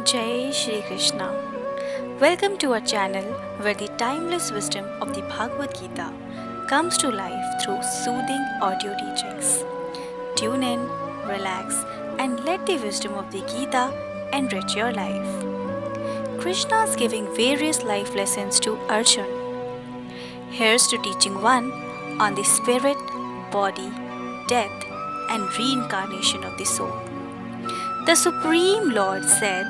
Jai Shri Krishna. Welcome to our channel where the timeless wisdom of the Bhagavad Gita comes to life through soothing audio teachings. Tune in, relax, and let the wisdom of the Gita enrich your life. Krishna is giving various life lessons to Arjun. Here's to teaching 1 on the spirit, body, death, and reincarnation of the soul. The Supreme Lord said,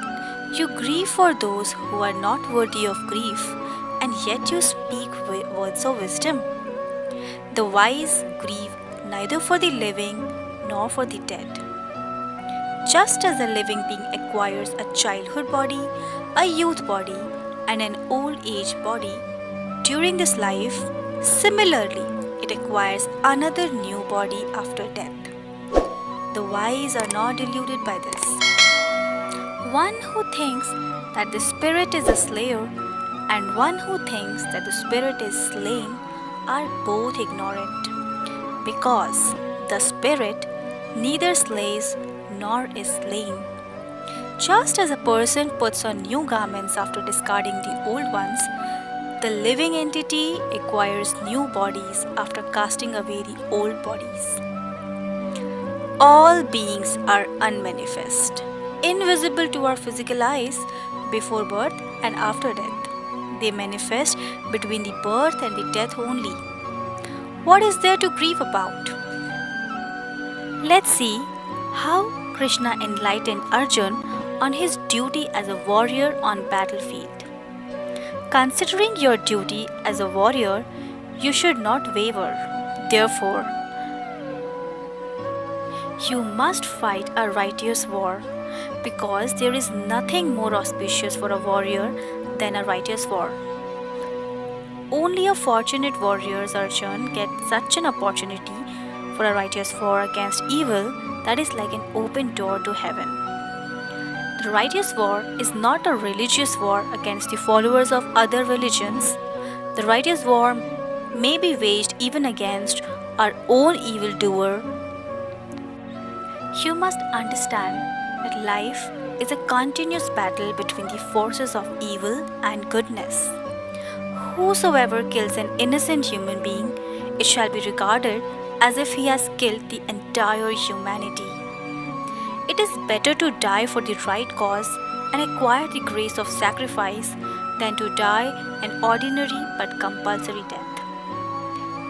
"You grieve for those who are not worthy of grief, and yet you speak words of wisdom. The wise grieve neither for the living nor for the dead." Just as a living being acquires a childhood body, a youth body, and an old age body during this life, similarly, it acquires another new body after death. The wise are not deluded by this. One who thinks that the spirit is a slayer and one who thinks that the spirit is slain are both ignorant, because the spirit neither slays nor is slain. Just as a person puts on new garments after discarding the old ones, the living entity acquires new bodies after casting away the old bodies. All beings are unmanifest, invisible to our physical eyes before birth and after death. They manifest between the birth and the death only. What is there to grieve about? Let's see how Krishna enlightened Arjun on his duty as a warrior on battlefield. Considering your duty as a warrior, you should not waver. Therefore, you must fight a righteous war, because there is nothing more auspicious for a warrior than a righteous war. Only a fortunate warriors, Arjun, get such an opportunity for a righteous war against evil that is like an open door to heaven. The righteous war is not a religious war against the followers of other religions. The righteous war may be waged even against our own evildoer. You must understand that life is a continuous battle between the forces of evil and goodness. Whosoever kills an innocent human being, it shall be regarded as if he has killed the entire humanity. It is better to die for the right cause and acquire the grace of sacrifice than to die an ordinary but compulsory death.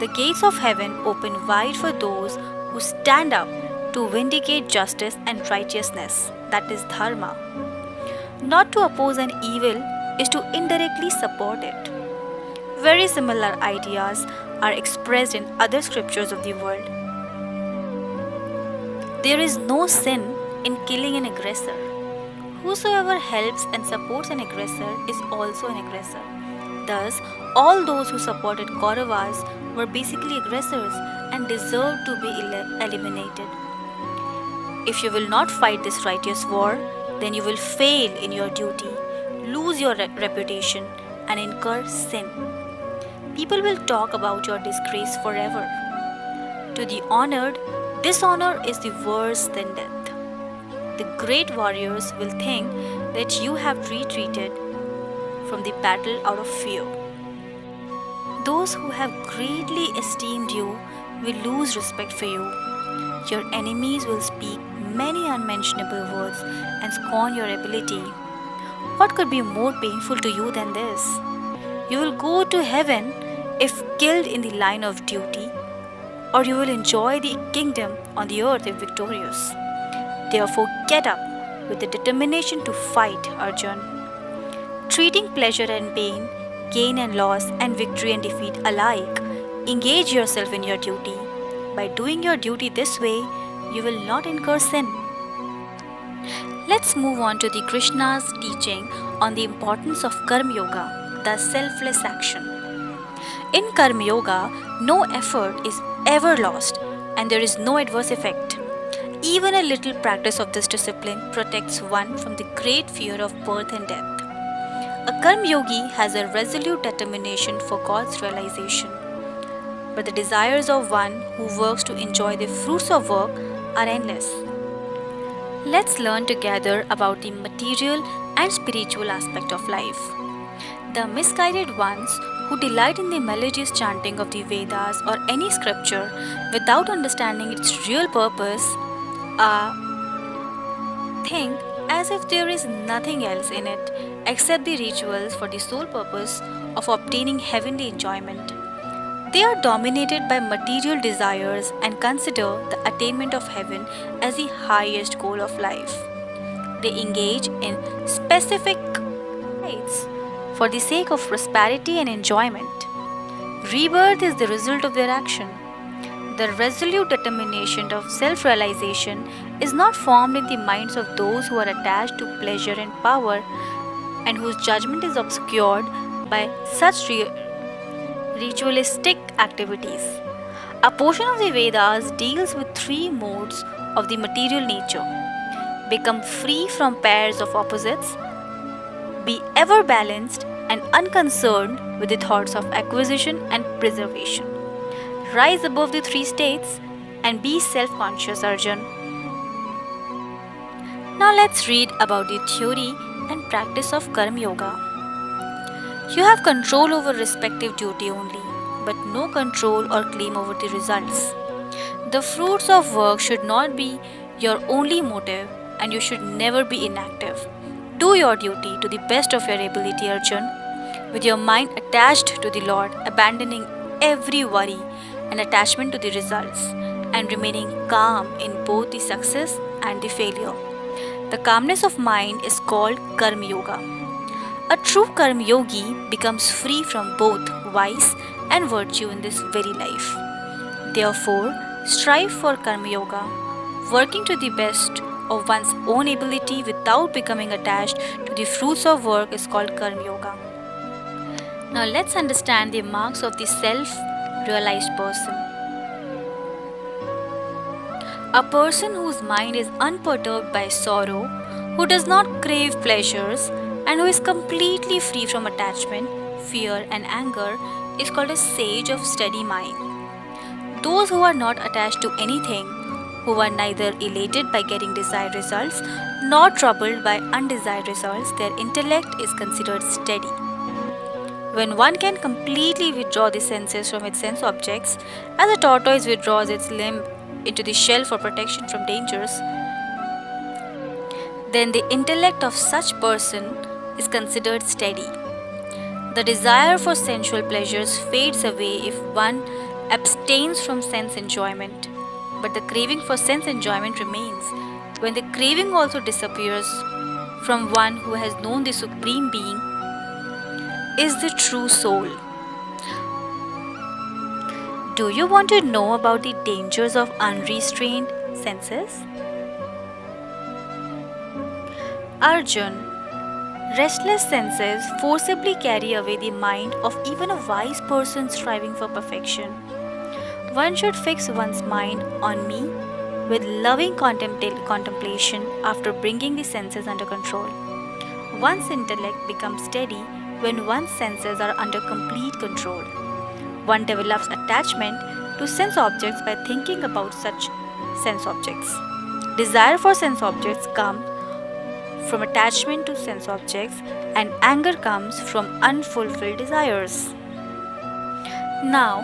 The gates of heaven open wide for those who stand up to vindicate justice and righteousness, that is dharma. Not to oppose an evil is to indirectly support it. Very similar ideas are expressed in other scriptures of the world. There is no sin in killing an aggressor. Whosoever helps and supports an aggressor is also an aggressor. Thus, all those who supported Kauravas were basically aggressors and deserved to be eliminated. If you will not fight this righteous war, then you will fail in your duty, lose your reputation, and incur sin. People will talk about your disgrace forever. To the honored, dishonor is the worse than death. The great warriors will think that you have retreated from the battle out of fear. Those who have greatly esteemed you will lose respect for you. Your enemies will speak many unmentionable words and scorn your ability. What could be more painful to you than this? You will go to heaven if killed in the line of duty, or you will enjoy the kingdom on the earth if victorious. Therefore, get up with the determination to fight, Arjun. Treating pleasure and pain, gain and loss, and victory and defeat alike, engage yourself in your duty. By doing your duty this way, you will not incur sin. Let's move on to the Krishna's teaching on the importance of Karma Yoga, the selfless action. In Karma Yoga, no effort is ever lost and there is no adverse effect. Even a little practice of this discipline protects one from the great fear of birth and death. A Karma Yogi has a resolute determination for God's realization. But the desires of one who works to enjoy the fruits of work are endless. Let's learn together about the material and spiritual aspect of life. The misguided ones who delight in the melodious chanting of the Vedas or any scripture without understanding its real purpose are think as if there is nothing else in it except the rituals for the sole purpose of obtaining heavenly enjoyment. They are dominated by material desires and consider the attainment of heaven as the highest goal of life. They engage in specific rites for the sake of prosperity and enjoyment. Rebirth is the result of their action. The resolute determination of self realization is not formed in the minds of those who are attached to pleasure and power and whose judgment is obscured by such ritualistic activities. A portion of the Vedas deals with three modes of the material nature: become free from pairs of opposites, be ever balanced and unconcerned with the thoughts of acquisition and preservation. Rise above the three states and be self conscious, Arjun. Now let's read about the theory and practice of Karma Yoga. You have control over respective duty only, but no control or claim over the results. The fruits of work should not be your only motive, and you should never be inactive. Do your duty to the best of your ability, Arjun, with your mind attached to the Lord, abandoning every worry and attachment to the results, and remaining calm in both the success and the failure. The calmness of mind is called Karma Yoga. A true Karma Yogi becomes free from both vice and virtue in this very life. Therefore, strive for Karma Yoga, working to the best of one's own ability without becoming attached to the fruits of work is called Karma Yoga. Now let's understand the marks of the self-realized person. A person whose mind is unperturbed by sorrow, who does not crave pleasures, and who is completely free from attachment, fear, and anger is called a sage of steady mind. Those who are not attached to anything, who are neither elated by getting desired results nor troubled by undesired results, their intellect is considered steady. When one can completely withdraw the senses from its sense objects, as a tortoise withdraws its limb into the shell for protection from dangers, then the intellect of such person is considered steady. The desire for sensual pleasures fades away if one abstains from sense enjoyment, but the craving for sense enjoyment remains when the craving also disappears from one who has known the Supreme Being is the true soul. Do you want to know about the dangers of unrestrained senses? Arjun, restless senses forcibly carry away the mind of even a wise person striving for perfection. One should fix one's mind on me with loving contemplation after bringing the senses under control. One's intellect becomes steady when one's senses are under complete control. One develops attachment to sense objects by thinking about such sense objects. Desire for sense objects comes from attachment to sense objects, and anger comes from unfulfilled desires. Now,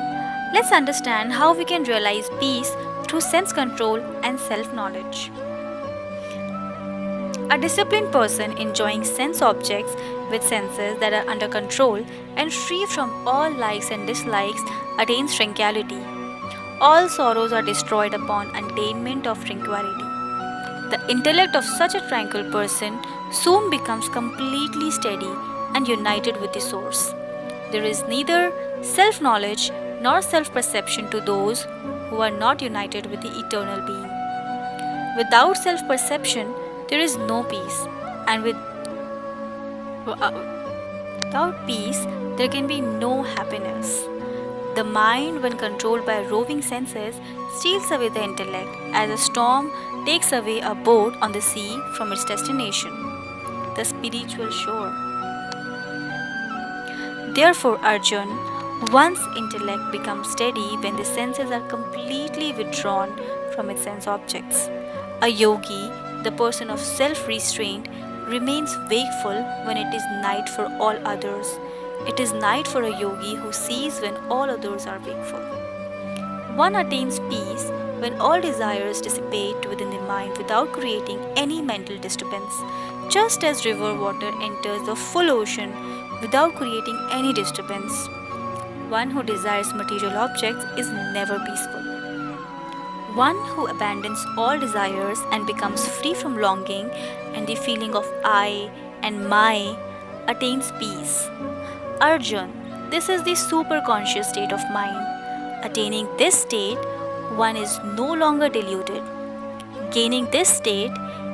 let's understand how we can realize peace through sense control and self-knowledge. A disciplined person enjoying sense objects with senses that are under control and free from all likes and dislikes attains tranquility. All sorrows are destroyed upon attainment of tranquility. The intellect of such a tranquil person soon becomes completely steady and united with the source. There is neither self-knowledge nor self-perception to those who are not united with the eternal being. Without self-perception, there is no peace, and without peace, there can be no happiness. The mind, when controlled by roving senses, steals away the intellect as a storm takes away a boat on the sea from its destination, the spiritual shore. Therefore, Arjun, one's intellect becomes steady when the senses are completely withdrawn from its sense objects. A yogi The person of self restraint remains wakeful when it is night for all others. It is night for a yogi who sees when all others are wakeful. One attains peace when all desires dissipate within the mind without creating any mental disturbance, just as river water enters the full ocean without creating any disturbance. One who desires material objects is never peaceful. One who abandons all desires and becomes free from longing and the feeling of I and my attains peace. Arjun, this is the superconscious state of mind. Attaining this state, one is no longer deluded. Gaining this state,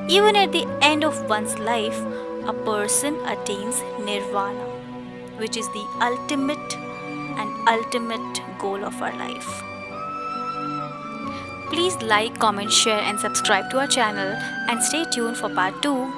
even at the end of one's life, a person attains nirvana, which is the ultimate goal of our life. Please like, comment, share, and subscribe to our channel and stay tuned for part 2.